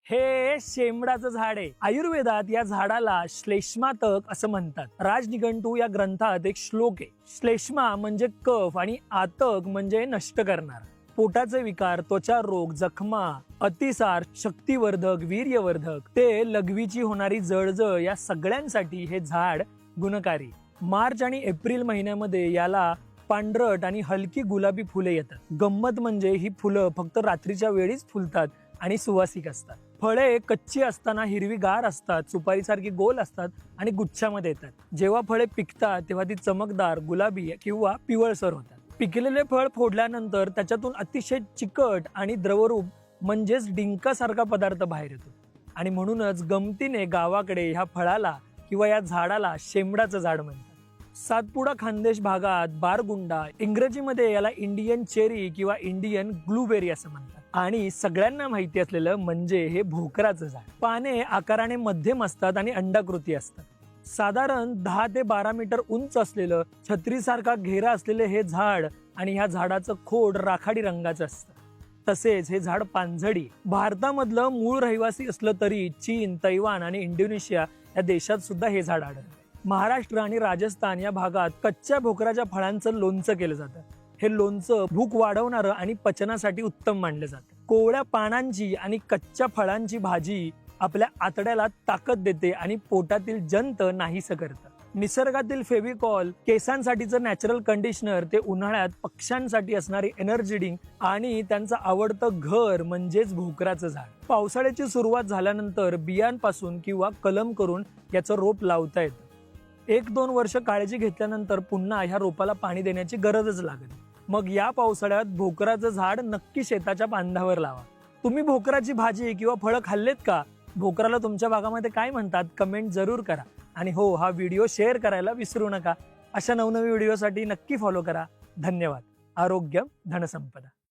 हे शेमडाचं झाड आहे. आयुर्वेदात या झाडाला श्लेष्मातक असं म्हणतात. राजनिघंटू या ग्रंथात एक श्लोक आहे. श्लेष्मा म्हणजे कफ आणि आतक म्हणजे नष्ट करणार. पोटाचे विकार, त्वचा रोग, जखमा, अतिसार, शक्तिवर्धक, वीर्यवर्धक ते लघवीची होणारी जळजळ या सगळ्यांसाठी हे झाड गुणकारी. मार्च आणि एप्रिल महिन्यामध्ये याला पांढरट आणि हलकी गुलाबी फुले येतात. गंमत म्हणजे ही फुलं फक्त रात्रीच्या वेळीच फुलतात आणि सुवासिक असतात. फळे कच्ची असताना हिरवीगार असतात, सुपारीसारखी गोल असतात आणि गुच्छामध्ये येतात. जेव्हा फळे पिकतात तेव्हा ती चमकदार गुलाबी किंवा पिवळसर होतात. पिकलेले फळ फोडल्यानंतर त्याच्यातून अतिशय चिकट आणि द्रवरूप म्हणजेच डिंकासारखा पदार्थ बाहेर येतो. आणि म्हणूनच गमतीने गावाकडे ह्या फळाला किंवा या झाडाला शेमडाचं झाड म्हणतात. सातपुडा खानदेश भागात बारगुंडा, इंग्रजीमध्ये याला इंडियन चेरी किंवा इंडियन ब्लूबेरी असं म्हणतात. आणि सगळ्यांना माहिती असलेलं म्हणजे हे भोकराचं झाड. पाने आकाराने मध्यम असतात आणि अंडाकृती असतात. साधारण 10 ते 12 मीटर उंच असलेलं छत्रीसारखा घेरा असलेले हे झाड आणि ह्या झाडाचं खोड राखाडी रंगाचं असतं. तसेच हे झाड पानझडी. भारतामधलं मूळ रहिवासी असलं तरी चीन, तैवान आणि इंडोनेशिया या देशात सुद्धा हे झाड आढळतं. महाराष्ट्र आणि राजस्थान या भागात कच्च्या भोकराच्या फळांचं लोणचं केलं जातं. हे लोणचं भूक वाढवणारं आणि पचनासाठी उत्तम मानलं जातं. कोवळ्या पानांची आणि कच्च्या फळांची भाजी आपल्या आतड्याला ताकद देते आणि पोटातील जंत नाहीसं करतं. निसर्गातील फेविकॉल, केसांसाठीचं नॅचरल कंडिशनर, ते उन्हाळ्यात पक्ष्यांसाठी असणारी एनर्जी ड्रिंक आणि त्यांचं आवडतं घर म्हणजेच भोकराचं झाड. पावसाळ्याची सुरुवात झाल्यानंतर बियांपासून किंवा कलम करून याचं रोप लावता येतं. 1-2 वर्ष काळजी घेतल्यानंतर पुन्हा ह्या रोपाला पाणी देण्याची गरजच लागते. मग या पावसाळ्यात भोकराचं झाड नक्की शेताच्या बांधावर लावा. तुम्ही भोकराची भाजी किंवा फळं खाल्लेत का? भोकराला तुमच्या भागामध्ये काय म्हणतात कमेंट जरूर करा. आणि हो, हा व्हिडिओ शेअर करायला विसरू नका. अशा नवनवी व्हिडिओसाठी नक्की फॉलो करा. धन्यवाद. आरोग्य धनसंपदा.